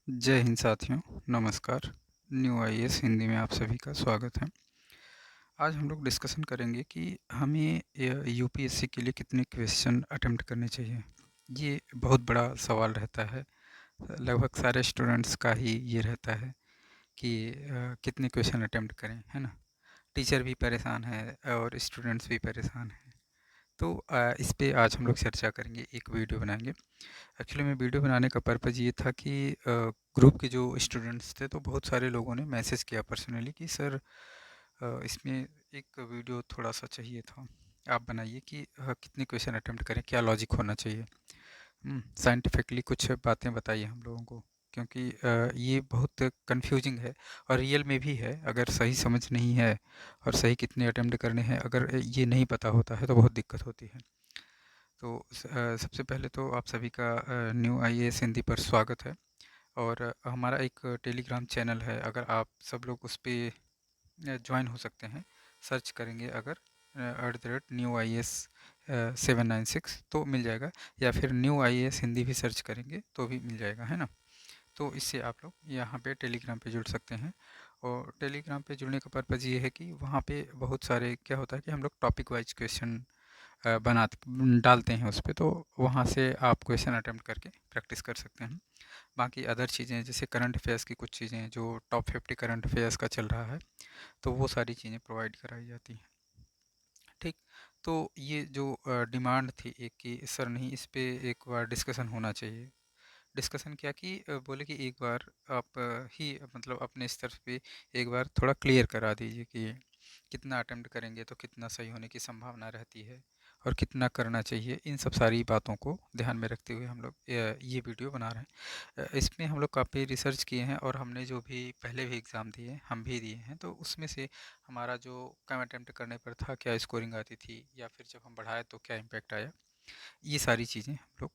जय हिंद साथियों, नमस्कार। न्यू आईएएस हिंदी में आप सभी का स्वागत है। आज हम लोग डिस्कशन करेंगे कि हमें यूपीएससी के लिए कितने क्वेश्चन अटेम्प्ट करने चाहिए। ये बहुत बड़ा सवाल रहता है। लगभग सारे स्टूडेंट्स का ही ये रहता है कि कितने क्वेश्चन अटेम्प्ट करें, है ना। टीचर भी परेशान है और स्टूडेंट्स भी परेशान हैं। तो इस पे आज हम लोग चर्चा करेंगे, एक वीडियो बनाएंगे। एक्चुअली में वीडियो बनाने का पर्पज़ ये था कि ग्रुप के जो स्टूडेंट्स थे तो बहुत सारे लोगों ने मैसेज किया पर्सनली कि सर इसमें एक वीडियो थोड़ा सा चाहिए था, आप बनाइए कि कितने क्वेश्चन अटेम्प्ट करें, क्या लॉजिक होना चाहिए। साइंटिफिकली कुछ बातें बताइए हम लोगों को, क्योंकि ये बहुत कंफ्यूजिंग है और रियल में भी है। अगर सही समझ नहीं है और सही कितने अटेम्प्ट करने हैं, अगर ये नहीं पता होता है तो बहुत दिक्कत होती है। तो सबसे पहले तो आप सभी का न्यू आईएएस हिंदी पर स्वागत है। और हमारा एक टेलीग्राम चैनल है, अगर आप सब लोग उस पे ज्वाइन हो सकते हैं। सर्च करेंगे अगर @new-ias 796 तो मिल जाएगा, या फिर न्यू आईएएस हिंदी भी सर्च करेंगे तो भी मिल जाएगा, है ना। तो इससे आप लोग यहाँ पे टेलीग्राम पे जुड़ सकते हैं। और टेलीग्राम पे जुड़ने का पर्पज़ ये है कि वहाँ पे बहुत सारे क्या होता है कि हम लोग टॉपिक वाइज क्वेश्चन बना डालते हैं उस पे, तो वहाँ से आप क्वेश्चन अटेम्प्ट करके प्रैक्टिस कर सकते हैं। बाकी अदर चीज़ें जैसे करंट अफेयर्स की कुछ चीज़ें जो टॉप 50 करंट अफेयर्स का चल रहा है, तो वो सारी चीज़ें प्रोवाइड कराई जाती हैं। ठीक। तो ये जो डिमांड थी एक कि सर नहीं, इस पे एक बार डिस्कशन होना चाहिए। डिस्कशन क्या कि बोले कि एक बार आप मतलब अपने स्तर पे एक बार थोड़ा क्लियर करा दीजिए कि कितना अटेम्प्ट करेंगे तो कितना सही होने की संभावना रहती है और कितना करना चाहिए। इन सब सारी बातों को ध्यान में रखते हुए हम लोग ये वीडियो बना रहे हैं। इसमें हम लोग काफ़ी रिसर्च किए हैं और हमने जो भी पहले भी एग्ज़ाम दिए, हम भी दिए हैं, तो उसमें से हमारा जो कम अटेम्प्ट करने पर था, क्या स्कोरिंग आती थी, या फिर जब हम बढ़ाए तो क्या इम्पैक्ट आया, ये सारी चीज़ें हम लोग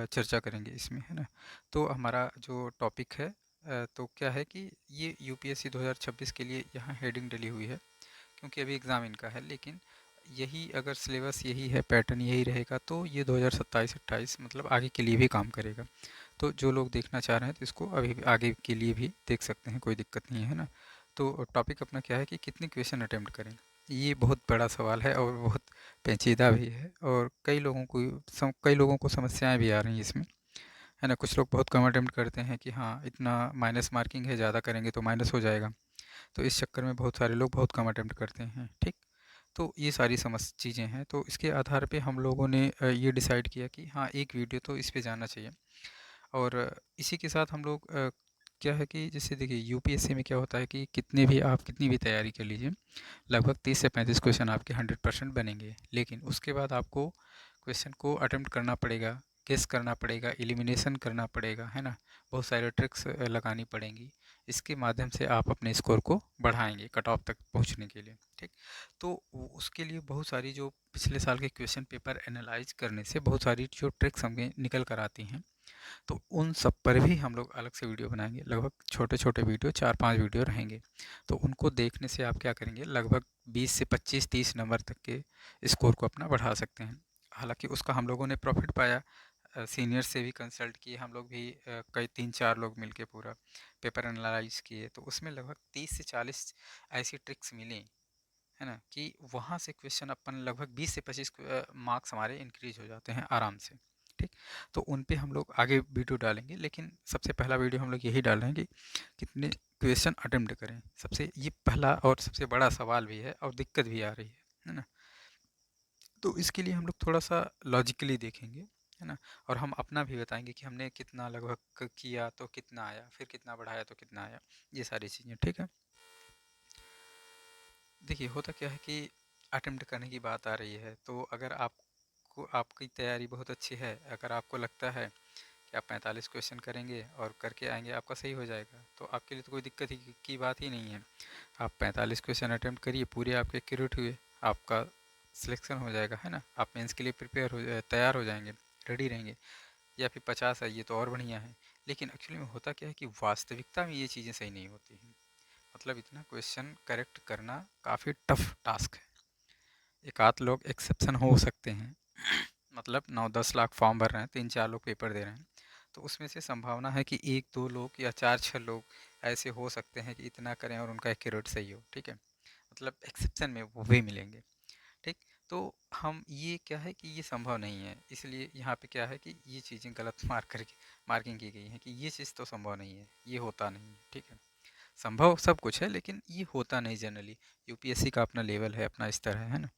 चर्चा करेंगे इसमें, है ना। तो हमारा जो टॉपिक है, तो क्या है कि ये यूपीएससी 2026 के लिए यहाँ हेडिंग डली हुई है, क्योंकि अभी एग्ज़ाम इनका है। लेकिन यही अगर सिलेबस यही है, पैटर्न यही रहेगा, तो ये 2027-28 मतलब आगे के लिए भी काम करेगा। तो जो लोग देखना चाह रहे हैं तो इसको अभी भी आगे के लिए भी देख सकते हैं, कोई दिक्कत नहीं है ना। तो टॉपिक अपना क्या है कि कितने क्वेश्चन अटेम्प्ट करें। ये बहुत बड़ा सवाल है और बहुत पेचीदा भी है, और कई लोगों को समस्याएं भी आ रही हैं इसमें, है ना। कुछ लोग बहुत कम अटेम्प्ट करते हैं कि हाँ इतना माइनस मार्किंग है, ज़्यादा करेंगे तो माइनस हो जाएगा। तो इस चक्कर में बहुत सारे लोग बहुत कम अटेम्प्ट करते हैं। ठीक। तो ये सारी समझ चीज़ें हैं, तो इसके आधार पे हम लोगों ने ये डिसाइड किया कि हाँ एक वीडियो तो इस पे जाना चाहिए। और इसी के साथ हम लोग क्या है कि जैसे देखिए यूपीएससी में क्या होता है कि कितनी भी तैयारी कर लीजिए, लगभग 30 से 35 क्वेश्चन आपके 100% बनेंगे, लेकिन उसके बाद आपको क्वेश्चन को अटेम्प्ट करना पड़ेगा, गेस करना पड़ेगा, एलिमिनेशन करना पड़ेगा, है ना। बहुत सारे ट्रिक्स लगानी पड़ेंगी। इसके माध्यम से आप अपने स्कोर को बढ़ाएंगे कट ऑफ तक पहुंचने के लिए। ठीक। तो उसके लिए बहुत सारी जो पिछले साल के क्वेश्चन पेपर एनालाइज करने से बहुत सारी जो ट्रिक्स हमें निकल कर आती हैं, तो उन सब पर भी हम लोग अलग से वीडियो बनाएंगे। लगभग छोटे छोटे वीडियो, 4-5 वीडियो रहेंगे। तो उनको देखने से आप क्या करेंगे, लगभग 20 से 25-30 नंबर तक के स्कोर को अपना बढ़ा सकते हैं। हालांकि उसका हम लोगों ने प्रॉफिट पाया, सीनियर से भी कंसल्ट किए हम लोग भी, कई 3-4 लोग मिलके पूरा पेपर एनालाइज किए, तो उसमें लगभग 30 से 40 ऐसी ट्रिक्स मिली, है ना, कि वहाँ से क्वेश्चन अपन लगभग 20 से 25 मार्क्स हमारे इंक्रीज हो जाते हैं आराम से। ठीक। तो उन पे हम लोग आगे वीडियो डालेंगे, लेकिन सबसे पहला वीडियो हम लोग यही डाल रहे हैं कि कितने क्वेश्चन अटेम्प्ट करें। सबसे ये पहला और सबसे बड़ा सवाल भी है और दिक्कत भी आ रही है ना। तो इसके लिए हम लोग थोड़ा सा लॉजिकली देखेंगे, है ना। और हम अपना भी बताएंगे कि हमने कितना लगभग किया तो कितना आया, फिर कितना बढ़ाया तो कितना आया, ये सारी चीज़ें। ठीक है। देखिए होता क्या है कि अटेम्प्ट करने की बात आ रही है, तो अगर आपको आपकी तैयारी बहुत अच्छी है, अगर आपको लगता है कि आप 45 क्वेश्चन करेंगे और करके आएंगे आपका सही हो जाएगा, तो आपके लिए तो कोई दिक्कत ही की बात ही नहीं है। आप 45 क्वेश्चन अटेम्प्ट करिए, पूरे आपके एक्यूरेट हुए, आपका सिलेक्शन हो जाएगा, है ना। आप मेंस के लिए तैयार हो जाएंगे, रेडी रहेंगे। या फिर 50 आइए तो और बढ़िया है। लेकिन एक्चुअली में होता क्या है कि वास्तविकता में ये चीज़ें सही नहीं होती हैं। मतलब इतना क्वेश्चन करेक्ट करना काफ़ी टफ टास्क है। एक आध लोग एक्सेप्शन हो सकते हैं, मतलब 9-10 लाख फॉर्म भर रहे हैं, 3-4 लोग पेपर दे रहे हैं, तो उसमें से संभावना है कि 1-2 लोग या 4-6 लोग ऐसे हो सकते हैं कि इतना करें और उनका एक्यूरेट सही हो, ठीक है? मतलब एक्सेप्शन में वो भी मिलेंगे, ठीक? तो हम ये क्या है कि ये संभव नहीं है, इसलिए यहाँ पे क्या है कि ये चीज़ें गलत मार्किंग की गई हैं कि ये चीज़ तो संभव नहीं है, ये होता नहीं है, ठीक है? संभव सब कुछ है लेकिन ये होता नहीं जनरली। यूपीएससी का अपना लेवल है, अपना स्तर है ना?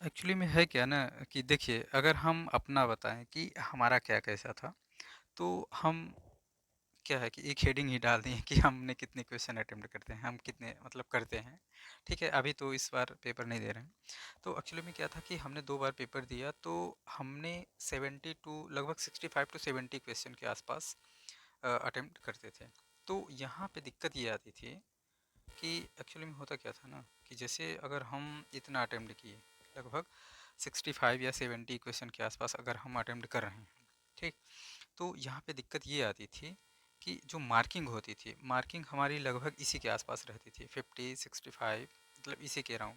एक्चुअली में है क्या ना कि देखिए, अगर हम अपना बताएं कि हमारा क्या कैसा था, तो हम क्या है कि एक हेडिंग ही डाल दिए कि हमने कितने क्वेश्चन अटेम्प्ट करते हैं, हम कितने मतलब करते हैं, ठीक है? अभी तो इस बार पेपर नहीं दे रहे हैं। तो एक्चुअली में क्या था कि हमने 2 बार पेपर दिया, तो हमने 70 टू लगभग 65 टू 70 क्वेश्चन के आसपास अटेम्प्ट करते थे। तो यहाँ पे दिक्कत ये आती थी कि एक्चुअली में होता क्या था ना कि जैसे अगर हम इतना अटेम्प्ट किए, लगभग 65 या 70 क्वेश्चन के आसपास अगर हम अटेम्प्ट कर रहे हैं, ठीक? तो यहाँ पे दिक्कत ये आती थी कि जो मार्किंग होती थी, मार्किंग हमारी लगभग इसी के आसपास रहती थी, 50 65, मतलब इसी के अराउंड,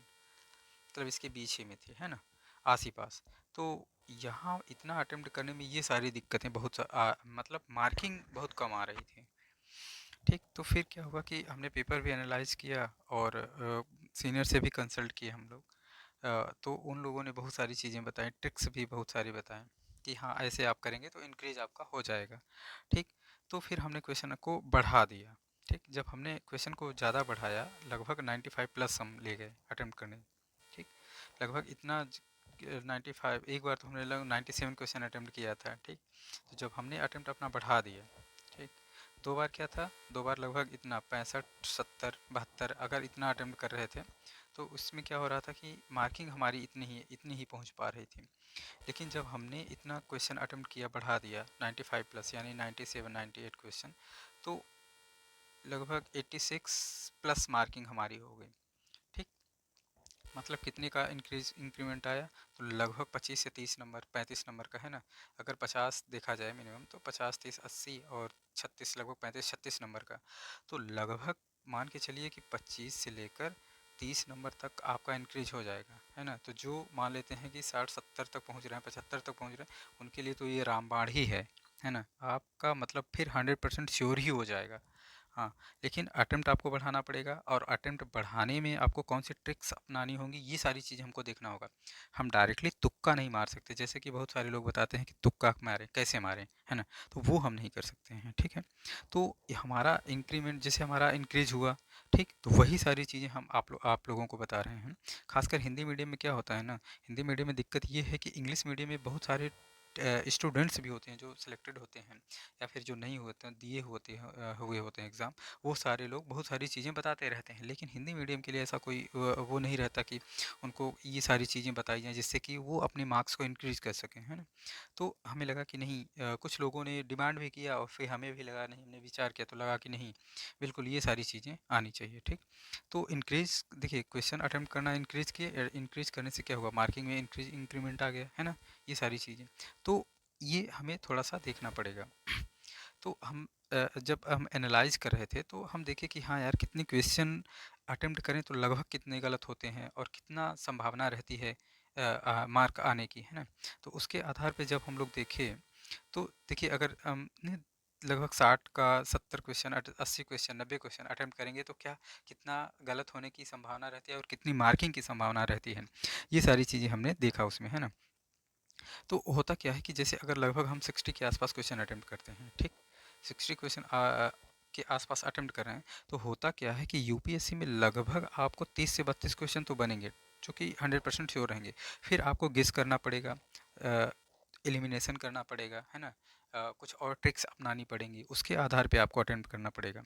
मतलब इसके बीच ही में थी, है ना? आस ही पास। तो यहाँ इतना अटेम्प्ट करने में ये सारी दिक्कतें मतलब मार्किंग बहुत कम आ रही थी, ठीक? तो फिर क्या हुआ कि हमने पेपर भी एनालाइज किया और सीनियर से भी कंसल्ट किए हम लोग। तो उन लोगों ने बहुत सारी चीज़ें बताई, ट्रिक्स भी बहुत सारी बताएं कि हाँ ऐसे आप करेंगे तो इंक्रीज आपका हो जाएगा, ठीक? तो फिर हमने क्वेश्चन को बढ़ा दिया, ठीक? जब हमने क्वेश्चन को ज़्यादा बढ़ाया, लगभग 95 प्लस हम ले गए अटेम्प्ट करने, ठीक? लगभग इतना 95, एक बार तो हमने लगभग 97 क्वेश्चन अटेम्प्ट किया था, ठीक? तो जब हमने अटेम्प्ट अपना बढ़ा दिया, ठीक? 2 बार क्या था, 2 बार लगभग इतना 65 70 72 अगर इतना अटेम्प्ट कर रहे थे, तो उसमें क्या हो रहा था कि मार्किंग हमारी इतनी ही पहुंच पा रही थी। लेकिन जब हमने इतना क्वेश्चन अटेम्प्ट किया, बढ़ा दिया 95 प्लस यानी 97 98 क्वेश्चन, तो लगभग 86 प्लस मार्किंग हमारी हो गई, ठीक? मतलब कितने का इंक्रीमेंट आया, तो लगभग 25 से 30 नंबर, 35 नंबर का है ना? अगर 50 देखा जाए मिनिमम, तो 50 30 80 और 36, लगभग 35 36 नंबर का। तो लगभग मान के चलिए कि 25 से लेकर 30 नंबर तक आपका इंक्रीज हो जाएगा, है ना? तो जो मान लेते हैं कि 60 70 तक पहुंच रहे हैं, 75 तक पहुंच रहे हैं, उनके लिए तो ये रामबाण ही है ना? आपका मतलब फिर 100% श्योर ही हो जाएगा। हाँ, लेकिन अटेम्प्ट आपको बढ़ाना पड़ेगा और अटेम्प्ट बढ़ाने में आपको कौन सी ट्रिक्स अपनानी होंगी, ये सारी चीज़ें हमको देखना होगा। हम डायरेक्टली तुक्का नहीं मार सकते, जैसे कि बहुत सारे लोग बताते हैं कि तुक्का मारें, कैसे मारें, है ना? तो वो हम नहीं कर सकते हैं, ठीक है? तो ये हमारा इंक्रीमेंट जैसे हमारा इंक्रीज हुआ, ठीक? तो वही सारी चीज़ें हम आप लोगों को बता रहे हैं। खासकर हिंदी मीडियम में क्या होता है ना, हिंदी मीडियम में दिक्कत ये है कि इंग्लिश मीडियम में बहुत सारे स्टूडेंट्स भी होते हैं जो सिलेक्टेड होते हैं, या फिर जो नहीं होते हैं, हुए होते हैं एग्ज़ाम, वो सारे लोग बहुत सारी चीज़ें बताते रहते हैं। लेकिन हिंदी मीडियम के लिए ऐसा कोई वो नहीं रहता कि उनको ये सारी चीज़ें बताई जाएँ जिससे कि वो अपने मार्क्स को इंक्रीज़ कर सकें, है ना? तो हमें लगा कि नहीं, कुछ लोगों ने डिमांड भी किया और फिर हमें भी लगा नहीं, हमने विचार किया तो लगा कि नहीं, बिल्कुल ये सारी चीज़ें आनी चाहिए, ठीक? तो इंक्रीज़ देखिए, क्वेश्चन अटेम्प्ट करना इंक्रीज़ किए, इंक्रीज़ करने से क्या हुआ, मार्किंग में इंक्रीमेंट आ गया, है ना? ये सारी चीज़ें। तो ये हमें थोड़ा-सा देखना पड़ेगा। तो हम जब हम एनालाइज़ कर रहे थे तो हम देखे कि हाँ यार, कितने क्वेश्चन अटेम्प्ट करें तो लगभग कितने गलत होते हैं और कितना संभावना रहती है मार्क आने की, है ना? तो उसके आधार पे जब हम लोग देखें, तो देखिए अगर हम ने लगभग 60 का 70 क्वेश्चन 80 क्वेश्चन 90 क्वेश्चन अटेम्प्ट करेंगे तो क्या कितना गलत होने की संभावना रहती है और कितनी मार्किंग की संभावना रहती है, ये सारी चीज़ें हमने देखा उसमें, है ना? तो होता क्या है कि जैसे अगर लगभग हम 60 के आसपास क्वेश्चन अटेम्प्ट करते हैं, ठीक? 60 क्वेश्चन के आसपास अटेम्प्ट कर रहे हैं, तो होता क्या है कि यूपीएससी में लगभग आपको 30 से 32 क्वेश्चन तो बनेंगे, जो कि 100% श्योर रहेंगे। फिर आपको गेस करना पड़ेगा, एलिमिनेशन करना पड़ेगा, है ना? कुछ और ट्रिक्स अपनानी पड़ेंगी, उसके आधार पे आपको अटेम्प्ट करना पड़ेगा।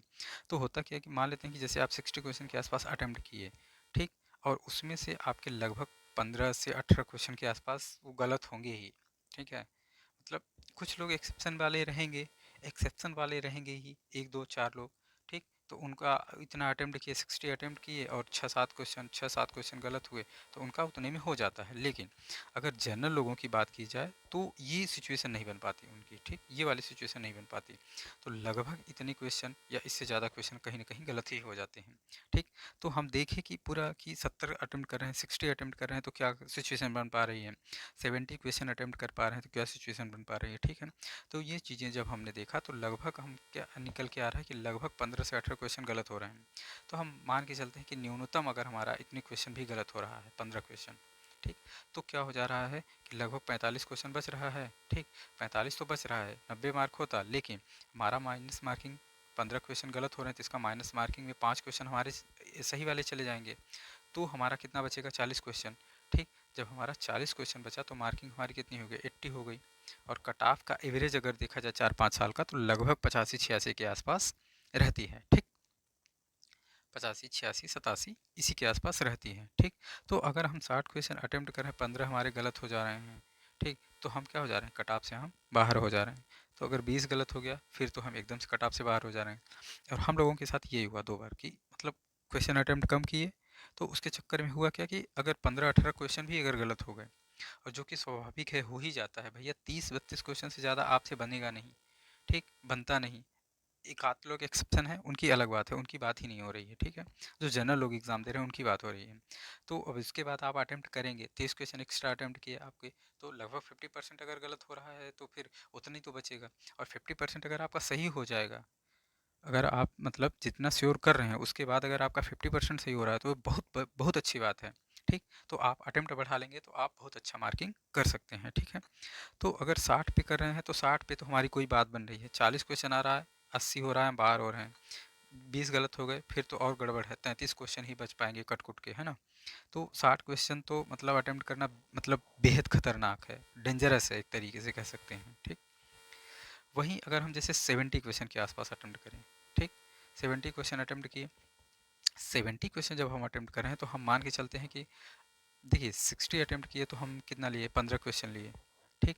तो होता क्या है कि मान लेते हैं कि जैसे आप 60 क्वेश्चन के आसपास अटेम्प्ट किए, ठीक? और उसमें से आपके लगभग 15 से 18 क्वेश्चन के आसपास वो गलत होंगे ही, ठीक है? मतलब कुछ लोग एक्सेप्शन वाले रहेंगे ही, 1 2 4 लोग, ठीक? तो उनका इतना अटेम्प्ट किए, 60 अटेम्प्ट किए और 6-7 क्वेश्चन गलत हुए, तो उनका उतने में हो जाता है। लेकिन अगर जनरल लोगों की बात की जाए तो ये सिचुएशन नहीं बन पाती उनकी, ठीक, ये वाली सिचुएशन नहीं बन पाती। तो लगभग इतने क्वेश्चन या इससे ज़्यादा क्वेश्चन कहीं ना कहीं गलत ही हो जाते हैं, ठीक। तो हम देखें कि पूरा कि 70 अटेम्प्ट कर रहे हैं, 60 अटेम्प्ट कर रहे हैं, तो क्या सिचुएशन बन पा रही है, 70 क्वेश्चन अटेम्प्ट कर पा रहे हैं तो क्या सिचुएशन बन पा रही है, ठीक है। तो ये चीज़ें जब हमने देखा तो लगभग हम क्या निकल के आ रहा है कि लगभग 15 से 18 क्वेश्चन गलत हो रहे हैं। तो हम मान के चलते हैं कि न्यूनतम अगर हमारा इतने क्वेश्चन भी गलत हो रहा है, 15 क्वेश्चन, ठीक, तो क्या हो जा रहा है कि लगभग 45 क्वेश्चन बच रहा है, ठीक। 45 तो बच रहा है, 90 मार्क होता, लेकिन हमारा माइनस मार्किंग 15 क्वेश्चन गलत हो रहे हैं, तो इसका माइनस मार्किंग में 5 क्वेश्चन हमारे सही वाले चले जाएंगे, तो हमारा कितना बचेगा, 40 क्वेश्चन, ठीक। जब हमारा 40 क्वेश्चन बचा तो मार्किंग हमारी कितनी हो गई, 80 हो गई। और कट ऑफ का एवरेज अगर देखा जाए 4-5 साल का, तो लगभग 85-86 के आसपास रहती है, ठीक। 85, 86, 87 इसी के आसपास रहती है, ठीक। तो अगर हम 60 क्वेश्चन अटेम्प्ट कर रहे हैं, 15 हमारे गलत हो जा रहे हैं, ठीक, तो हम क्या हो जा रहे हैं, कट ऑफ से हम बाहर हो जा रहे हैं। तो अगर 20 गलत हो गया फिर तो हम एकदम से कट ऑफ से बाहर हो जा रहे हैं। और हम लोगों के साथ यही हुआ 2 बार कि मतलब क्वेश्चन अटेम्प्ट कम किए, तो उसके चक्कर में हुआ क्या कि अगर 15-18 क्वेश्चन भी अगर गलत हो गए, और जो कि स्वाभाविक है, हो ही जाता है भैया, 30-32 क्वेश्चन से ज़्यादा आपसे बनेगा नहीं, ठीक, बनता नहीं। एक आध लोग एक्सेप्शन है, उनकी अलग बात है, उनकी बात ही नहीं हो रही है, ठीक है। जो जनरल लोग एग्जाम दे रहे हैं उनकी बात हो रही है। तो अब इसके बाद आप अटेम्प्ट करेंगे, 30 क्वेश्चन एक्स्ट्रा अटेम्प्ट किए आपके, तो लगभग 50% अगर गलत हो रहा है तो फिर उतना ही तो बचेगा। और 50% अगर आपका सही हो जाएगा, अगर आप मतलब जितना श्योर कर रहे हैं उसके बाद अगर आपका 50% सही हो रहा है, तो बहुत बहुत अच्छी बात है, ठीक। तो आप अटेम्प्ट बढ़ा लेंगे तो आप बहुत अच्छा मार्किंग कर सकते हैं, ठीक है। तो अगर 60 पे कर रहे हैं तो 60 पे तो हमारी कोई बात बन रही है, 40 क्वेश्चन आ रहा है, 80 हो रहा है, बाहर हो रहे हैं, 20 गलत हो गए फिर तो और गड़बड़ है, 33 क्वेश्चन ही बच पाएंगे कट कुट के, है ना। तो 60 क्वेश्चन तो मतलब अटेम्प्ट करना मतलब बेहद खतरनाक है, डेंजरस है एक तरीके से कह सकते हैं, ठीक। वहीं अगर हम जैसे 70 क्वेश्चन के आसपास अटेम्प्ट करें, ठीक, 70 क्वेश्चन अटेम्प्ट किए, 70 क्वेश्चन जब हम अटेम्प्ट कर रहे हैं तो हम मान के चलते हैं कि देखिए 60 अटेम्प्ट किए तो हम कितना लिए, 15 क्वेश्चन लिए, ठीक,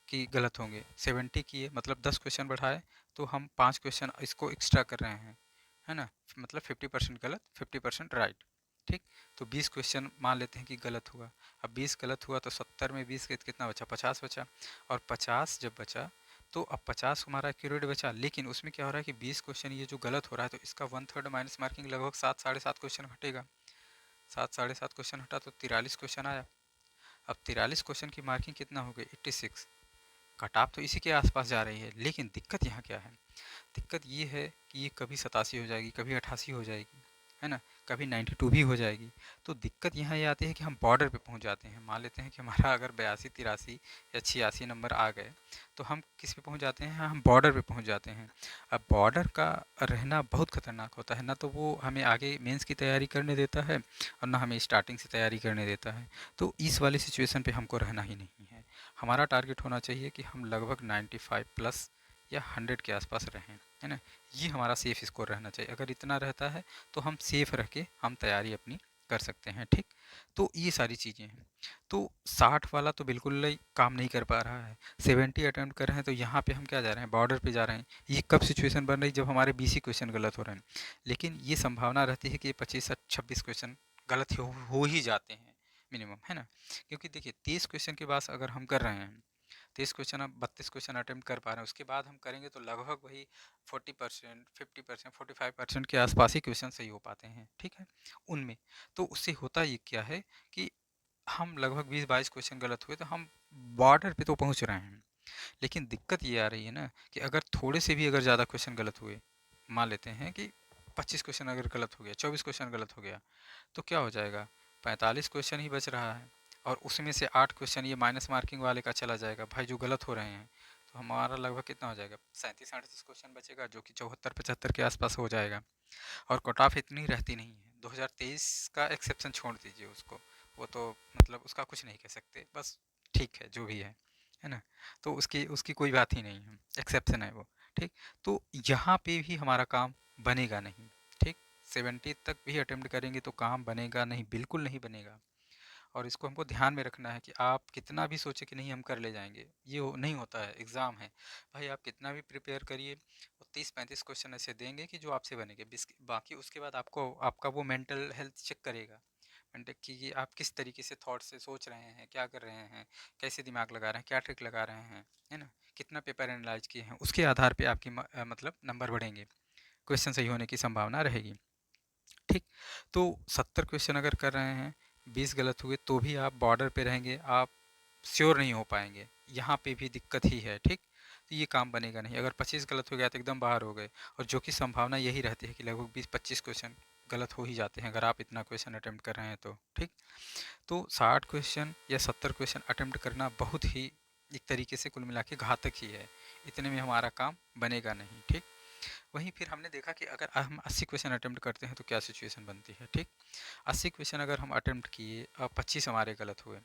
कि गलत होंगे। 70 किए मतलब 10 क्वेश्चन बढ़ाए, तो हम 5 क्वेश्चन इसको एक्स्ट्रा कर रहे हैं, है ना। मतलब 50% गलत 50% राइट, ठीक। तो 20 क्वेश्चन मान लेते हैं कि गलत हुआ। अब 20 गलत हुआ तो 70 में 20 के कितना बचा, 50 बचा। और 50 जब बचा तो अब 50 हमारा एक्यूरेट बचा, लेकिन उसमें क्या हो रहा है कि 20 क्वेश्चन ये जो गलत हो रहा है तो इसका 1/3 माइनस मार्किंग लगभग 7-7.5 क्वेश्चन हटेगा। 7-7.5 क्वेश्चन हटा तो 43 क्वेश्चन आया। अब 43 क्वेश्चन की मार्किंग कितना हो गई, 86। कट ऑफ तो इसी के आसपास जा रही है, लेकिन दिक्कत यहाँ क्या है, दिक्कत ये है कि ये कभी 87 हो जाएगी, कभी 88 हो जाएगी, है ना, कभी 92 भी हो जाएगी। तो दिक्कत यहाँ ये आती है कि हम बॉर्डर पे पहुँच जाते हैं। मान लेते हैं कि हमारा अगर 82-83 या 86 नंबर आ गए, तो हम किस पे पहुँच जाते हैं, हम बॉर्डर पे पहुँच जाते हैं। अब बॉर्डर का रहना बहुत खतरनाक होता है, ना तो वो हमें आगे मेंस की तैयारी करने देता है और ना हमें स्टार्टिंग से तैयारी करने देता है। तो इस वाली सिचुएशन पे हमको रहना ही नहीं है। हमारा टारगेट होना चाहिए कि हम लगभग 95 प्लस या 100 के आसपास रहें, है ना। ये हमारा सेफ़ स्कोर रहना चाहिए। अगर इतना रहता है तो हम सेफ़ रह के हम तैयारी अपनी कर सकते हैं, ठीक। तो ये सारी चीज़ें हैं। तो 60 वाला तो बिल्कुल ही काम नहीं कर पा रहा है, 70 अटेम्प्ट कर रहे हैं तो यहाँ पे हम क्या जा रहे हैं, बॉर्डर पे जा रहे हैं। ये कब सिचुएशन बन रही है, जब हमारे 20 ही क्वेश्चन गलत हो रहे हैं। लेकिन ये संभावना रहती है कि 25 से 26 क्वेश्चन गलत हो ही जाते हैं मिनिमम, है ना। क्योंकि देखिए 30 क्वेश्चन के बाद अगर हम कर रहे हैं, 30 क्वेश्चन, अब 32 क्वेश्चन अटेम्प्ट कर पा रहे हैं, उसके बाद हम करेंगे तो लगभग वही 40%, 50%, 45% के आसपास ही क्वेश्चन सही हो पाते हैं, ठीक है, उनमें। तो उससे होता ये क्या है कि हम लगभग 20-22 क्वेश्चन गलत हुए तो हम बॉर्डर पे तो पहुंच रहे हैं। लेकिन दिक्कत ये आ रही है ना कि अगर थोड़े से भी अगर ज़्यादा क्वेश्चन गलत हुए, मान लेते हैं कि 25 क्वेश्चन अगर गलत हो गया, 24 क्वेश्चन गलत हो गया, तो क्या हो जाएगा, 45 क्वेश्चन ही बच रहा है। और उसमें से 8 क्वेश्चन ये माइनस मार्किंग वाले का चला जाएगा भाई, जो गलत हो रहे हैं। तो हमारा लगभग कितना हो जाएगा, 37-38 क्वेश्चन बचेगा, जो कि 74-75 के आसपास हो जाएगा। और कट ऑफ इतनी रहती नहीं है। 2023 का एक्सेप्शन छोड़ दीजिए उसको, वो तो मतलब उसका कुछ नहीं कह सकते, बस ठीक है जो भी है ना। तो उसकी उसकी कोई बात ही नहीं है, एक्सेप्शन है वो, ठीक। तो यहाँ पे भी हमारा काम बनेगा नहीं, ठीक। 70 तक भी अटेम्प्ट करेंगे तो काम बनेगा नहीं, बिल्कुल नहीं बनेगा। और इसको हमको ध्यान में रखना है कि आप कितना भी सोचे कि नहीं हम कर ले जाएंगे, ये नहीं होता है, एग्ज़ाम है भाई। आप कितना भी प्रिपेयर करिए, 30-35 क्वेश्चन ऐसे देंगे कि जो आपसे बनेंगे, बाकी उसके बाद आपको आपका वो मेंटल हेल्थ चेक करेगा, मेंटल कि आप किस तरीके से थॉट से सोच रहे हैं, क्या कर रहे हैं, कैसे दिमाग लगा रहे हैं, क्या ट्रिक लगा रहे हैं, है ना, कितना पेपर एनालाइज किए हैं, उसके आधार पे आपकी मतलब नंबर बढ़ेंगे, क्वेश्चन सही होने की संभावना रहेगी। ठीक, तो 70 क्वेश्चन अगर कर रहे हैं, 20 गलत हुए तो भी आप बॉर्डर पे रहेंगे, आप श्योर नहीं हो पाएंगे, यहाँ पे भी दिक्कत ही है। ठीक, तो ये काम बनेगा नहीं। अगर 25 गलत हो गया तो एकदम बाहर हो गए, और जो कि संभावना यही रहती है कि लगभग 20-25 क्वेश्चन गलत हो ही जाते हैं अगर आप इतना क्वेश्चन अटेम्प्ट कर रहे हैं तो। ठीक, तो 60 क्वेश्चन या 70 क्वेश्चन अटेम्प्ट करना बहुत ही एक तरीके से कुल मिला के घातक ही है, इतने में हमारा काम बनेगा नहीं। ठीक, वहीं फिर हमने देखा कि अगर हम 80 क्वेश्चन अटेम्प्ट करते हैं तो क्या सिचुएशन बनती है। ठीक, 80 क्वेश्चन अगर हम अटेम्प्ट किए और 25 हमारे गलत हुए,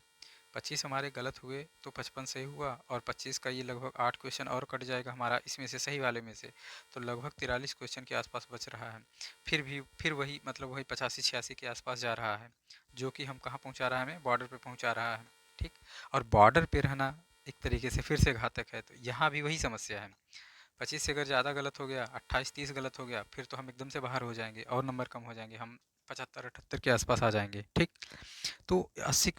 25 हमारे गलत हुए तो 55 सही हुआ, और 25 का ये लगभग 8 क्वेश्चन और कट जाएगा हमारा इसमें से, सही वाले में से, तो लगभग 43 क्वेश्चन के आसपास बच रहा है। फिर वही मतलब वही 85-86 के आसपास जा रहा है, जो कि हम कहाँ पहुँचा रहा है, हमें बॉर्डर पे पहुँचा रहा है। ठीक, और बॉर्डर पे रहना एक तरीके से फिर से घातक है, तो यहाँ भी वही समस्या है। 25 से अगर ज़्यादा गलत हो गया, 28-30 गलत हो गया, फिर तो हम एकदम से बाहर हो जाएंगे और नंबर कम हो जाएंगे, हम 75-78 के आसपास आ जाएंगे। ठीक, तो 80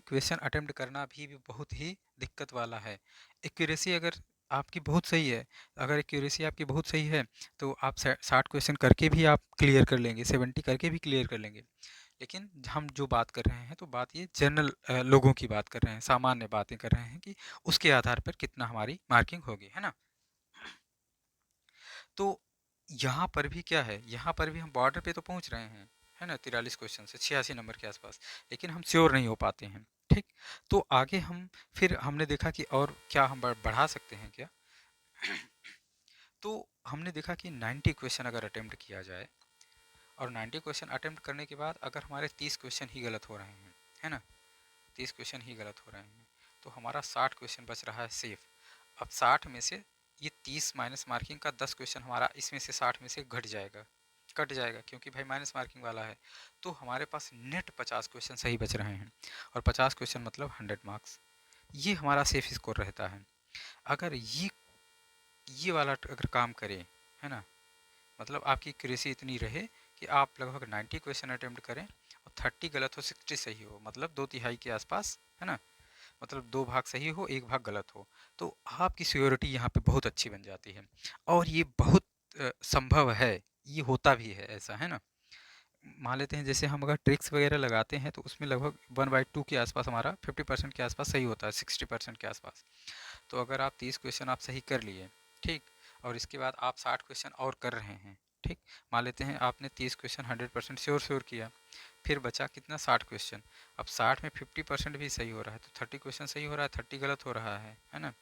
क्वेश्चन अटेम्प्ट करना भी बहुत ही दिक्कत वाला है। एक्यूरेसी अगर आपकी बहुत सही है, अगर एक्यूरेसी आपकी बहुत सही है तो आप 60 क्वेश्चन करके भी आप क्लियर कर लेंगे, 70 करके भी क्लियर कर लेंगे। लेकिन हम जो बात कर रहे हैं तो बात ये जनरल लोगों की बात कर रहे हैं, सामान्य बातें कर रहे हैं कि उसके आधार पर कितना हमारी मार्किंग होगी, है ना। तो यहाँ पर भी क्या है, यहाँ पर भी हम बॉर्डर पे तो पहुँच रहे हैं, है ना, 43 क्वेश्चन से 86 नंबर के आसपास, लेकिन हम श्योर नहीं हो पाते हैं। ठीक, तो आगे हम फिर हमने देखा कि और क्या हम बढ़ा सकते हैं क्या। तो हमने देखा कि 90 क्वेश्चन अगर अटेम्प्ट किया जाए, और 90 क्वेश्चन अटेम्प्ट करने के बाद अगर हमारे 30 क्वेश्चन ही गलत हो रहे हैं, है ना, 30 क्वेश्चन ही गलत हो रहे हैं, तो हमारा 60 क्वेश्चन बच रहा है सेफ। अब 60 में से ये 30 माइनस मार्किंग का 10 क्वेश्चन हमारा इसमें से 60 में से कट जाएगा, क्योंकि भाई माइनस मार्किंग वाला है। तो हमारे पास नेट 50 क्वेश्चन सही बच रहे हैं, और 50 क्वेश्चन मतलब 100 मार्क्स, ये हमारा सेफ स्कोर रहता है। अगर ये वाला अगर काम करे, है ना, मतलब आपकी एक्यूरेसी इतनी रहे कि आप लगभग 90 क्वेश्चन अटेम्प्ट करें और 30 गलत हो, 60 सही हो, मतलब 2/3 के आसपास, है ना, मतलब 2 भाग सही हो, 1 भाग गलत हो, तो आपकी सिक्योरिटी यहाँ पे बहुत अच्छी बन जाती है। और ये बहुत संभव है, ये होता भी है ऐसा, है ना। मान लेते हैं जैसे हम अगर ट्रिक्स वगैरह लगाते हैं तो उसमें लगभग 1/2 के आसपास हमारा 50% के आसपास सही होता है, 60% के आसपास। तो अगर आप 30 क्वेश्चन आप सही कर लिए, ठीक, और इसके बाद आप 60 क्वेश्चन और कर रहे हैं, ठीक, मान लेते हैं आपने 30 क्वेश्चन 100% श्योर किया, फिर बचा कितना, 60 क्वेश्चन। अब 60 में 50% भी सही हो रहा है तो 30 क्वेश्चन सही हो रहा है, 30 गलत हो रहा है ना।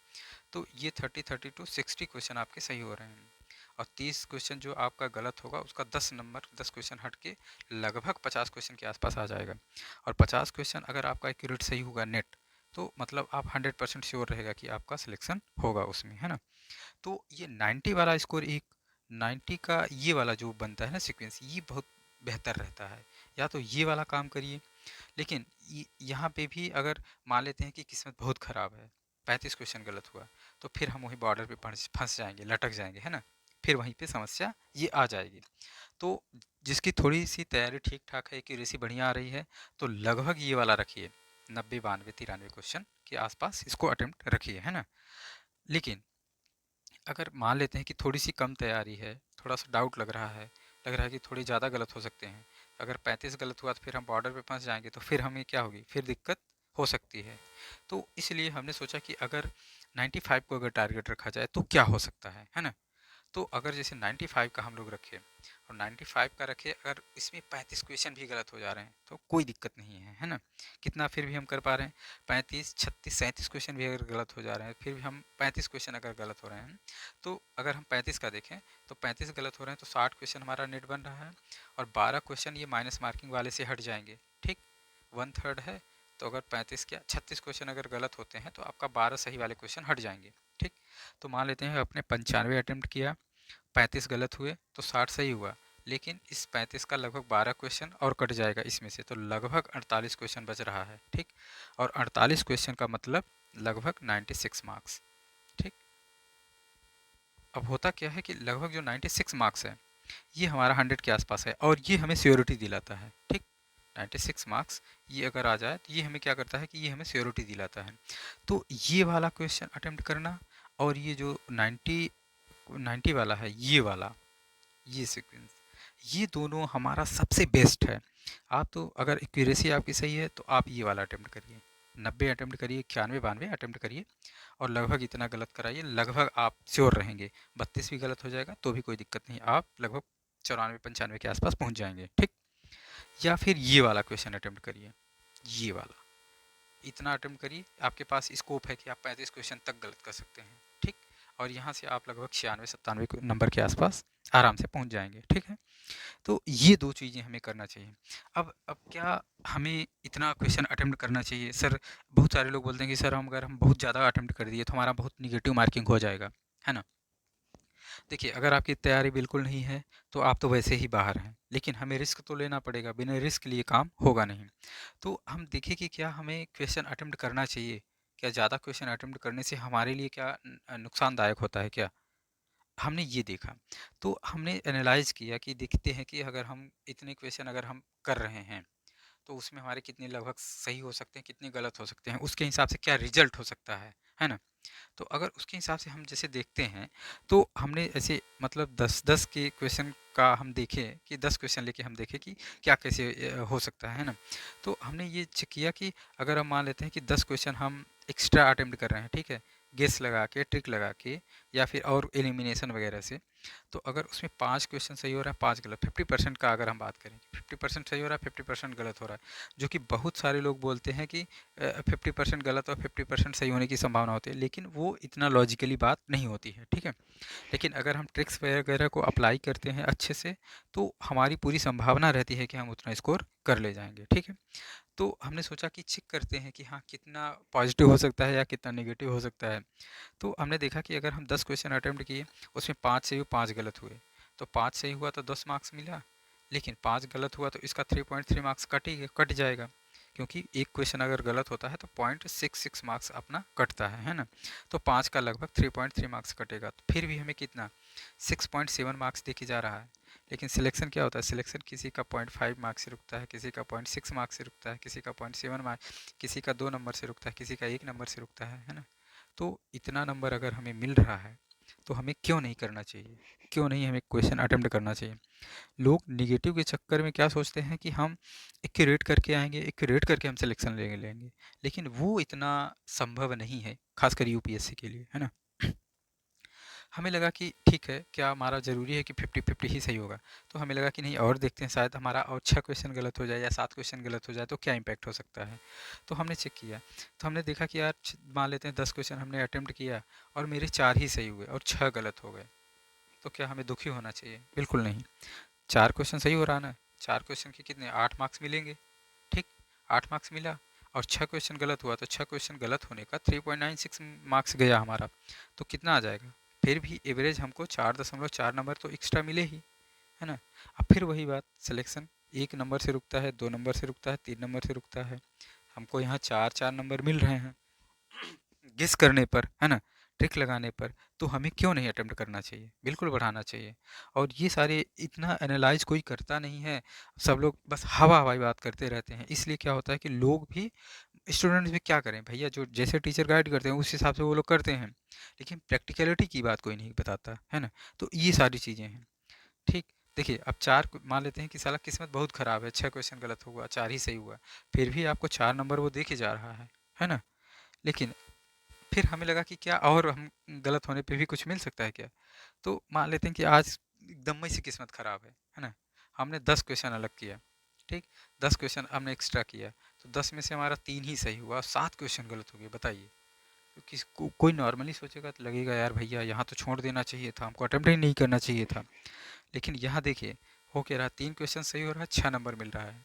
तो ये 30 टू 60 क्वेश्चन आपके सही हो रहे हैं, और 30 क्वेश्चन जो आपका गलत होगा उसका 10 नंबर 10 क्वेश्चन हट के लगभग 50 क्वेश्चन के आसपास आ जाएगा। और 50 क्वेश्चन अगर आपका एक्यूरेट सही होगा नेट, तो मतलब आप 100% श्योर रहेगा कि आपका सिलेक्शन होगा उसमें, है ना। तो ये 90 वाला स्कोर, एक 90 का ये वाला जो बनता है ना सीक्वेंस, ये बहुत बेहतर रहता है। या तो ये वाला काम करिए, लेकिन यहाँ पे भी अगर मान लेते हैं कि किस्मत बहुत ख़राब है, 35 क्वेश्चन गलत हुआ, तो फिर हम वही बॉर्डर पे फंस जाएंगे, लटक जाएंगे, है ना, फिर वहीं पे समस्या ये आ जाएगी। तो जिसकी थोड़ी सी तैयारी ठीक ठाक है, एक्यूरेसी बढ़िया आ रही है, तो लगभग ये वाला रखिए, 90 92 93 क्वेश्चन के आसपास इसको अटेम्प्ट रखिए, है ना। लेकिन अगर मान लेते हैं कि थोड़ी सी कम तैयारी है, थोड़ा सा डाउट लग रहा है कि थोड़ी ज़्यादा गलत हो सकते हैं, अगर 35 गलत हुआ तो फिर हम बॉर्डर पे फंस जाएंगे, तो फिर हमें क्या होगी, फिर दिक्कत हो सकती है। तो इसलिए हमने सोचा कि अगर 95 को अगर टारगेट रखा जाए तो क्या हो सकता है ना। तो अगर जैसे 95 का हम लोग रखें और 95 का रखें, अगर इसमें 35 क्वेश्चन भी गलत हो जा रहे हैं तो कोई दिक्कत नहीं है ना। कितना फिर भी हम कर पा रहे हैं, 35 36 37 क्वेश्चन भी अगर गलत हो जा रहे हैं, फिर भी हम 35 क्वेश्चन अगर गलत हो रहे हैं, तो अगर हम 35 का देखें तो 35 गलत हो रहे हैं तो 60 क्वेश्चन हमारा नेट बन रहा है, और 12 क्वेश्चन ये माइनस मार्किंग वाले से हट जाएंगे। ठीक, 1/3 है, तो अगर 35 क्या 36 क्वेश्चन अगर गलत होते हैं तो आपका 12 सही वाले क्वेश्चन हट जाएंगे। ठीक, तो मान लेते हैं आपने 95 अटेम्प्ट किया, 35 गलत हुए तो 60 सही हुआ, लेकिन इस 35 का लगभग 12 क्वेश्चन और कट जाएगा इसमें से, तो लगभग 48 क्वेश्चन बच रहा है। ठीक, और 48 क्वेश्चन का मतलब लगभग 96 मार्क्स। ठीक, अब होता क्या है कि लगभग जो 96 मार्क्स है ये हमारा 100 के आसपास है और ये हमें श्योरिटी दिलाता है, ठीक। 96 मार्क्स ये अगर आ जाए तो ये हमें क्या करता है कि ये हमें श्योरिटी दिलाता है। तो ये वाला क्वेश्चन अटेम्प्ट करना और ये जो 90 वाला है ये वाला, ये सीक्वेंस, ये दोनों हमारा सबसे बेस्ट है। आप तो अगर एक्यूरेसी आपकी सही है तो आप ये वाला अटेम्प्ट करिए, 90 अटेम्प्ट करिए, 91 92 अटेम्प्ट करिए और लगभग इतना गलत कराइए, लगभग आप श्योर रहेंगे। 32 भी गलत हो जाएगा तो भी कोई दिक्कत नहीं, आप लगभग 94 95 के आसपास पहुंच जाएंगे, ठीक। या फिर ये वाला क्वेश्चन अटेम्प्ट करिए, ये वाला इतना अटेम्प्ट करिए, आपके पास स्कोप है कि आप 35 क्वेश्चन तक गलत कर सकते हैं, ठीक। और यहाँ से आप लगभग 96 97 नंबर के आसपास आराम से पहुँच जाएंगे, ठीक है। तो ये दो चीज़ें हमें करना चाहिए। अब क्या हमें इतना क्वेश्चन अटेम्प्ट करना चाहिए सर? बहुत सारे लोग बोलते हैं कि सर हम अगर हम बहुत ज़्यादा अटेम्प्ट कर दिए तो हमारा बहुत निगेटिव मार्किंग हो जाएगा, है ना। देखिए अगर आपकी तैयारी बिल्कुल नहीं है तो आप तो वैसे ही बाहर हैं, लेकिन हमें रिस्क तो लेना पड़ेगा, बिना रिस्क लिए काम होगा नहीं। तो हम देखें कि क्या हमें क्वेश्चन अटेम्प्ट करना चाहिए, क्या ज़्यादा क्वेश्चन अटेम्प्ट करने से हमारे लिए क्या नुकसानदायक होता है क्या। हमने ये देखा, तो हमने एनालाइज किया कि देखते हैं कि अगर हम इतने क्वेश्चन अगर हम कर रहे हैं तो उसमें हमारे कितने लगभग सही हो सकते हैं, कितने गलत हो सकते हैं, उसके हिसाब से क्या रिजल्ट हो सकता है ना। तो अगर उसके हिसाब से हम जैसे देखते हैं तो हमने ऐसे मतलब 10-10 के क्वेश्चन का हम देखें कि 10 क्वेश्चन लेके हम देखें कि क्या कैसे हो सकता है ना। तो हमने ये चेक किया कि अगर हम मान लेते हैं कि 10 क्वेश्चन हम एक्स्ट्रा अटेम्प्ट कर रहे हैं, ठीक है, गेस लगा के, ट्रिक लगा के या फिर और एलिमिनेशन वगैरह से, तो अगर उसमें 5 क्वेश्चन सही हो रहा है, 5 गलत, 50% का अगर हम बात करें, 50% सही हो रहा है, 50% गलत हो रहा है, जो कि बहुत सारे लोग बोलते हैं कि 50% गलत और 50% सही होने की संभावना होती है, लेकिन वो इतना लॉजिकली बात नहीं होती है, ठीक है। लेकिन अगर हम ट्रिक्स वगैरह को अप्लाई करते हैं अच्छे से तो हमारी पूरी संभावना रहती है कि हम उतना स्कोर कर ले जाएंगे, ठीक है। तो हमने सोचा कि चेक करते हैं कि हाँ कितना पॉजिटिव हो सकता है या कितना नेगेटिव हो सकता है। तो हमने देखा कि अगर हम 10 क्वेश्चन अटेम्प्ट किए, उसमें 5 सही हुए, 5 गलत हुए, तो 5 सही हुआ तो 10 मार्क्स मिला, लेकिन 5 गलत हुआ तो इसका 3.3 मार्क्स कट जाएगा, क्योंकि एक क्वेश्चन अगर गलत होता है तो 0.66 मार्क्स अपना कटता है ना। तो 5 का लगभग 3.3 मार्क्स कटेगा, तो फिर भी हमें कितना 6.7 मार्क्स देके जा रहा है। लेकिन सिलेक्शन क्या होता है, सिलेक्शन किसी का 0.5 मार्क्स से रुकता है, किसी का 0.6 मार्क्स से रुकता है, किसी का 0.7 मार्क्स, किसी का 2 नंबर से रुकता है, किसी का 1 नंबर से रुकता है ना। तो इतना नंबर अगर हमें मिल रहा है तो हमें क्यों नहीं करना चाहिए, क्यों नहीं हमें क्वेश्चन अटेम्प्ट करना चाहिए। लोग निगेटिव के चक्कर में क्या सोचते हैं कि हम एक्यूरेट करके आएंगे, एक्यूरेट करके हम सिलेक्शन लेंगे, लेकिन वो इतना संभव नहीं है, खासकर यूपीएससी के लिए, है ना। हमें लगा कि ठीक है, क्या हमारा ज़रूरी है कि 50-50 ही सही होगा, तो हमें लगा कि नहीं और देखते हैं, शायद हमारा और 6 क्वेश्चन गलत हो जाए या 7 क्वेश्चन गलत हो जाए तो क्या इम्पैक्ट हो सकता है। तो हमने चेक किया, तो हमने देखा कि यार मान लेते हैं 10 क्वेश्चन हमने अटेम्प्ट किया और मेरे 4 ही सही हुए और 6 गलत हो गए, तो क्या हमें दुखी होना चाहिए? बिल्कुल नहीं। 4 क्वेश्चन सही हो रहा ना, 4 क्वेश्चन के कितने 8 मार्क्स मिलेंगे, ठीक। 8 मार्क्स मिला और 6 क्वेश्चन गलत हुआ तो 6 क्वेश्चन गलत होने का 3.96 मार्क्स गया हमारा, तो कितना आ जाएगा, फिर भी एवरेज हमको 4.4 नंबर तो एक्स्ट्रा मिले ही, है ना। अब फिर वही बात, सिलेक्शन 1 नंबर से रुकता है, 2 नंबर से रुकता है, 3 नंबर से रुकता है, हमको यहाँ 4 4 नंबर मिल रहे हैं गेस करने पर, है ना, ट्रिक लगाने पर। तो हमें क्यों नहीं अटेम्प्ट करना चाहिए, बिल्कुल बढ़ाना चाहिए। और ये सारे इतना एनालाइज कोई करता नहीं है, सब लोग बस हवा हवाई बात करते रहते हैं, इसलिए क्या होता है कि लोग भी, स्टूडेंट्स भी क्या करें भैया, जो जैसे टीचर गाइड करते हैं उस हिसाब से वो लोग करते हैं, लेकिन प्रैक्टिकलिटी की बात कोई नहीं बताता, है ना। तो ये सारी चीज़ें हैं, ठीक। देखिए अब मान लेते हैं कि साला किस्मत बहुत ख़राब है, 6 क्वेश्चन गलत हुआ, 4 ही सही हुआ, फिर भी आपको 4 नंबर वो दे के जा रहा है ना। लेकिन फिर हमें लगा कि क्या और हम गलत होने पे भी कुछ मिल सकता है क्या? तो मान लेते हैं कि आज एकदम ही से किस्मत ख़राब है ना? हमने 10 क्वेश्चन अलग किया, ठीक? 10 क्वेश्चन हमने एक्स्ट्रा किया, तो 10 में से हमारा 3 ही सही हुआ, 7 क्वेश्चन गलत हो गए, बताइए। तो कोई नॉर्मली सोचेगा तो लगेगा यार भैया यहाँ तो छोड़ देना चाहिए था, हमको अटेम्प्ट ही नहीं करना चाहिए था। लेकिन यहाँ देखिए, हो क्या रहा, 3 क्वेश्चन सही हो रहा है, 6 नंबर मिल रहा है,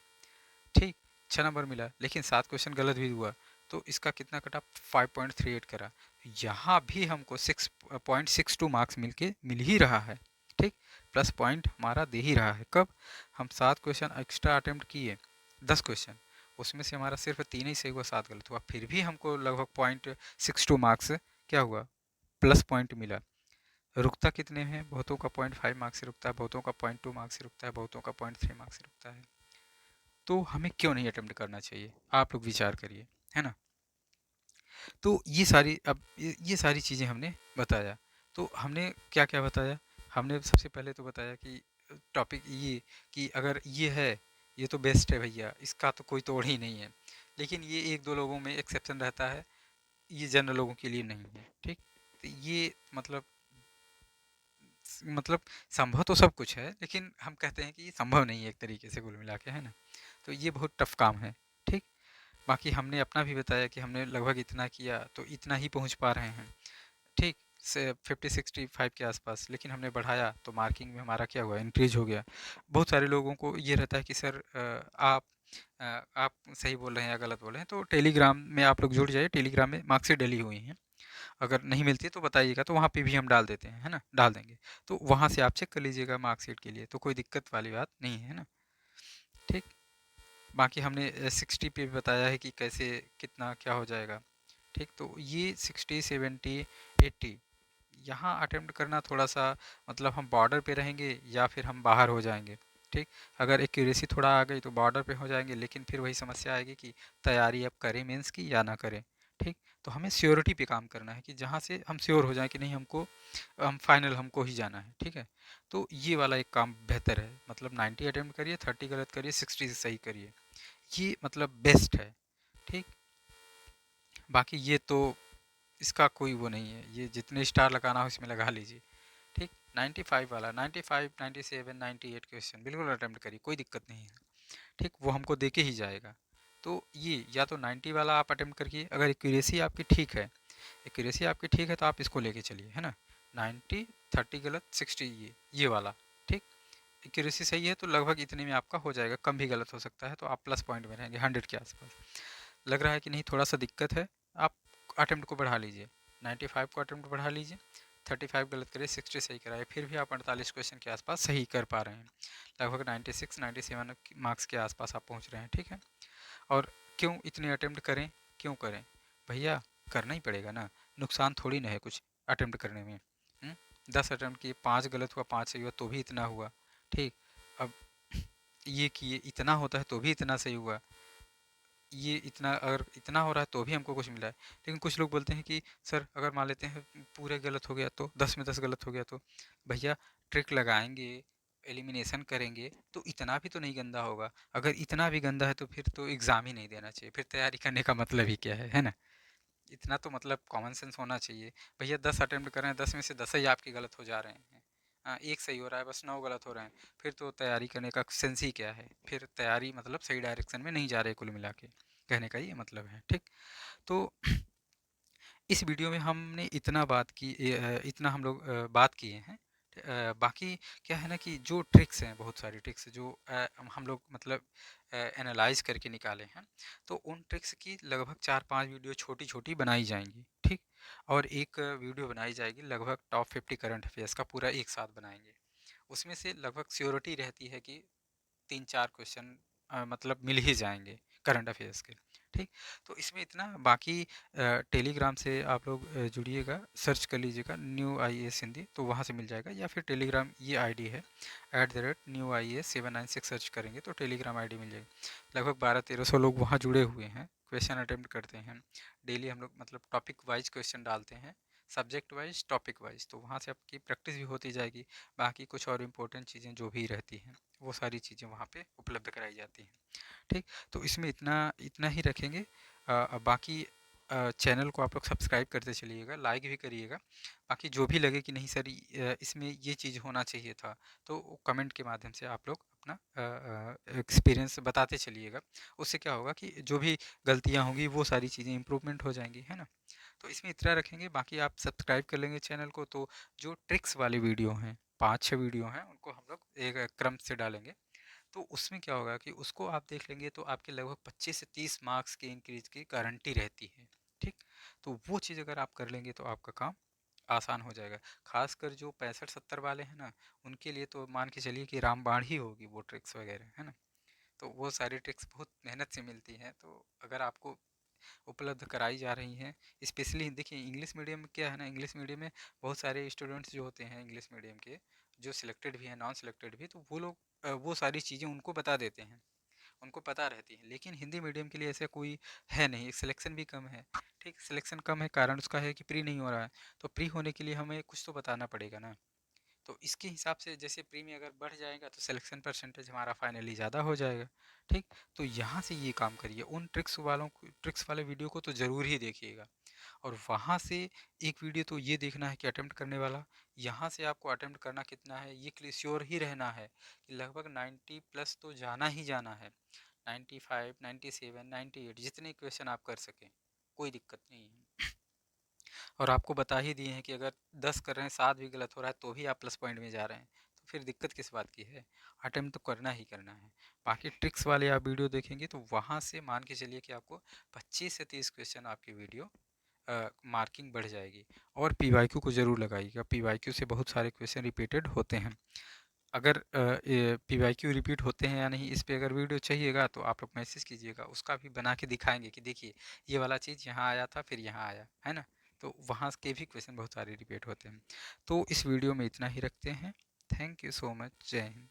ठीक। 6 नंबर मिला, लेकिन 7 क्वेश्चन गलत भी हुआ, तो इसका कितना कटा, 5.38 करा। यहाँ भी हमको 6.62 मार्क्स मिल ही रहा है, ठीक। प्लस पॉइंट हमारा दे ही रहा है, कब हम 7 क्वेश्चन एक्स्ट्रा अटेम्प्ट किए, 10 क्वेश्चन, उसमें से हमारा सिर्फ 3 ही सही हुआ, 7 गलत हुआ, फिर भी हमको लगभग 0.62 मार्क्स क्या हुआ, प्लस पॉइंट मिला। रुकता कितने में है? बहुतों का 0.5 मार्क्स से रुकता है, बहुतों का 0.2 मार्क्स से रुकता है, बहुतों का 0.3 मार्क्स से रुकता है। तो हमें क्यों नहीं अटेम्प्ट करना चाहिए? आप लोग विचार करिए, है ना? तो ये सारी अब ये सारी चीज़ें हमने बताया। तो हमने क्या-क्या बताया? हमने सबसे पहले तो बताया कि टॉपिक ये कि अगर ये है, ये तो बेस्ट है भैया, इसका तो कोई तोड़ ही नहीं है। लेकिन ये 1-2 लोगों में एक्सेप्शन रहता है, ये जनरल लोगों के लिए नहीं है, ठीक? तो ये मतलब संभव तो सब कुछ है, लेकिन हम कहते हैं कि ये संभव नहीं है एक तरीके से कुल मिला के, है ना? तो ये बहुत टफ काम है, ठीक? बाकी हमने अपना भी बताया कि हमने लगभग इतना किया, तो इतना ही पहुंच पा रहे हैं, ठीक? से 50-65 के आसपास, लेकिन हमने बढ़ाया तो मार्किंग में हमारा क्या हुआ? इंक्रीज हो गया। बहुत सारे लोगों को ये रहता है कि सर आप सही बोल रहे हैं या गलत बोल रहे हैं, तो टेलीग्राम में आप लोग जुड़ जाइए। टेलीग्राम में मार्कशीट डली हुई हैं, अगर नहीं मिलती है तो बताइएगा, तो वहाँ पे भी हम डाल देते हैं, है ना? डाल देंगे। तो वहाँ से आप चेक कर लीजिएगा मार्कशीट के लिए, तो कोई दिक्कत वाली बात नहीं है ना? ठीक। बाकी हमने 60 पे भी बताया है कि कैसे कितना क्या हो जाएगा, ठीक? तो ये 60 70 80 यहाँ अटेम्प्ट करना थोड़ा सा, मतलब हम बॉर्डर पे रहेंगे या फिर हम बाहर हो जाएंगे, ठीक? अगर एक्यूरेसी थोड़ा आ गई तो बॉर्डर पे हो जाएंगे, लेकिन फिर वही समस्या आएगी कि तैयारी अब करें मेंस की या ना करें, ठीक? तो हमें श्योरिटी पे काम करना है कि जहाँ से हम श्योर हो जाएं कि नहीं, हमको हम फाइनल हमको ही जाना है, ठीक है? तो ये वाला एक काम बेहतर है, मतलब 90 अटेम्प्ट करिए, 30 गलत करिए, 60 से सही करिए, ये मतलब बेस्ट है, ठीक? बाकी ये तो इसका कोई वो नहीं है, ये जितने स्टार लगाना हो इसमें लगा लीजिए, ठीक? 95 वाला, 95 97 98 क्वेश्चन बिल्कुल अटेम्प्ट करिए, कोई दिक्कत नहीं है, ठीक? वो हमको दे के ही जाएगा। तो ये या तो 90 वाला आप अटेम्प्ट करिए, अगर एक्यूरेसी आपकी ठीक है, एक्यूरेसी आपकी ठीक है तो आप इसको लेके चलिए, है ना? 90 30 गलत 60, ये वाला, ठीक? एक्यूरेसी सही है तो लगभग इतने में आपका हो जाएगा, कम भी गलत हो सकता है, तो आप प्लस पॉइंट में रहेंगे 100 के आसपास। लग रहा है कि नहीं थोड़ा सा दिक्कत है, आप अटेम्प्ट को बढ़ा लीजिए, 95 को अटेम्प्ट बढ़ा लीजिए, 35 गलत करिए, 60 सही कराए, फिर भी आप 48 क्वेश्चन के आसपास सही कर पा रहे हैं, लगभग 96 97 मार्क्स के आसपास आप पहुंच रहे हैं, ठीक है? और क्यों इतने अटेम्प्ट करें? क्यों करें भैया? करना ही पड़ेगा ना, नुकसान थोड़ी ना है कुछ अटेम्प्ट करने में। 10 अटेम्प्ट किए, 5 गलत हुआ, 5 सही हुआ तो भी इतना हुआ, ठीक? अब ये किए, इतना होता है तो भी इतना सही हुआ, ये इतना अगर इतना हो रहा है तो भी हमको कुछ मिला है। लेकिन कुछ लोग बोलते हैं कि सर अगर मान लेते हैं पूरे गलत हो गया तो, 10 में 10 गलत हो गया तो, भैया ट्रिक लगाएंगे, एलिमिनेशन करेंगे तो इतना भी तो नहीं गंदा होगा। अगर इतना भी गंदा है तो फिर तो एग्ज़ाम ही नहीं देना चाहिए, फिर तैयारी करने का मतलब ही क्या है ना? इतना तो मतलब कॉमन सेंस होना चाहिए। भैया 10 अटेम्प्ट कर रहे हैं, 10 में से 10 ही आपके गलत हो जा रहे हैं, हाँ, एक सही हो रहा है, बस 9 गलत हो रहे हैं, फिर तो तैयारी करने का सेंस ही क्या है? फिर तैयारी मतलब सही डायरेक्शन में नहीं जा रहे कुल मिला के, कहने का ये मतलब है, ठीक? तो इस वीडियो में हमने इतना इतना हम लोग बात किए हैं। बाकी क्या है ना कि जो ट्रिक्स हैं, बहुत सारी ट्रिक्स जो हम लोग मतलब एनालाइज करके निकाले हैं, तो उन ट्रिक्स की लगभग 4-5 वीडियो छोटी छोटी बनाई जाएंगी, ठीक? और एक वीडियो बनाई जाएगी लगभग टॉप 50 करंट अफेयर्स का, पूरा एक साथ बनाएंगे। उसमें से लगभग श्योरिटी रहती है कि 3-4 क्वेश्चन मतलब मिल ही जाएंगे करंट अफेयर्स के, ठीक? तो इसमें इतना, बाकी टेलीग्राम से आप लोग जुड़िएगा, सर्च कर लीजिएगा न्यू आई एस हिंदी, तो वहाँ से मिल जाएगा, या फिर टेलीग्राम ये आईडी है @new IAS 796 सर्च करेंगे तो टेलीग्राम आईडी मिल जाएगी। लगभग 1200-1300 लोग वहाँ जुड़े हुए हैं, क्वेश्चन अटेम्प्ट करते हैं डेली। हम लोग मतलब टॉपिक वाइज क्वेश्चन डालते हैं, सब्जेक्ट वाइज टॉपिक वाइज, तो वहाँ से आपकी प्रैक्टिस भी होती जाएगी। बाकी कुछ और इम्पोर्टेंट चीज़ें जो भी रहती हैं वो सारी चीज़ें वहाँ पे उपलब्ध कराई जाती हैं, ठीक? तो इसमें इतना इतना ही रखेंगे। बाकी चैनल को आप लोग सब्सक्राइब करते चलिएगा, लाइक भी करिएगा। बाकी जो भी लगे कि नहीं सर इसमें ये चीज़ होना चाहिए था, तो कमेंट के माध्यम से आप लोग अपना एक्सपीरियंस बताते चलिएगा। उससे क्या होगा कि जो भी गलतियाँ होंगी वो सारी चीज़ें इम्प्रूवमेंट हो जाएंगी, है ना? तो इसमें इतना रखेंगे, बाकी आप सब्सक्राइब कर लेंगे चैनल को, तो जो ट्रिक्स वाली वीडियो हैं, 5-6 वीडियो हैं, उनको हम लोग एक क्रम से डालेंगे। तो उसमें क्या होगा कि उसको आप देख लेंगे तो आपके लगभग 25 से 30 मार्क्स के इंक्रीज की गारंटी रहती है, ठीक? तो वो चीज़ अगर आप कर लेंगे तो आपका काम आसान हो जाएगा। खासकर जो 65-70 वाले हैं ना, उनके लिए तो मान के चलिए कि रामबाण ही होगी वो ट्रिक्स वगैरह, है ना? तो वो सारी ट्रिक्स बहुत मेहनत से मिलती हैं, तो अगर आपको उपलब्ध कराई जा रही हैं। स्पेशली देखिए इंग्लिश मीडियम में क्या है ना, इंग्लिश मीडियम में बहुत सारे स्टूडेंट्स जो होते हैं इंग्लिश मीडियम के, जो सिलेक्टेड भी हैं नॉन सिलेक्टेड भी, तो वो लोग वो सारी चीज़ें उनको बता देते हैं, उनको पता रहती है। लेकिन हिंदी मीडियम के लिए ऐसा कोई है नहीं, सिलेक्शन भी कम है। ठीक, सिलेक्शन कम है, कारण उसका है कि प्री नहीं हो रहा है। तो प्री होने के लिए हमें कुछ तो बताना पड़ेगा ना। तो इसके हिसाब से जैसे प्री में अगर बढ़ जाएगा तो सिलेक्शन परसेंटेज हमारा फाइनली ज़्यादा हो जाएगा। ठीक, तो यहाँ से ये काम करिए, उन ट्रिक्स वाले वीडियो को तो ज़रूर ही देखिएगा। और वहाँ से एक वीडियो तो ये देखना है कि अटेम्प्ट करने वाला, यहाँ से आपको अटेम्प्ट करना कितना है ये श्योर ही रहना है कि लगभग 90 प्लस तो जाना ही जाना है। 95, 97, 98 जितने क्वेश्चन आप कर सकें, कोई दिक्कत नहीं है। और आपको बता ही दिए हैं कि अगर 10 कर रहे हैं 7 भी गलत हो रहा है तो भी आप प्लस पॉइंट में जा रहे हैं, तो फिर दिक्कत किस बात की है। अटेम्प्ट तो करना ही करना है। बाकी ट्रिक्स वाले आप वीडियो देखेंगे तो वहाँ से मान के चलिए कि आपको 25 से 30 क्वेश्चन आपकी वीडियो मार्किंग बढ़ जाएगी। और पीवाईक्यू को ज़रूर लगाइएगा, पीवाईक्यू से बहुत सारे क्वेश्चन रिपीटेड होते हैं। अगर पीवाईक्यू रिपीट होते हैं या नहीं इस पे अगर वीडियो चाहिएगा तो आप लोग मैसेज कीजिएगा, उसका भी बना के दिखाएंगे कि देखिए ये वाला चीज़ यहाँ आया था फिर यहाँ आया है ना। तो वहाँ के भी क्वेश्चन बहुत सारे रिपीट होते हैं। तो इस वीडियो में इतना ही रखते हैं। Thank you so much. जय हिंद।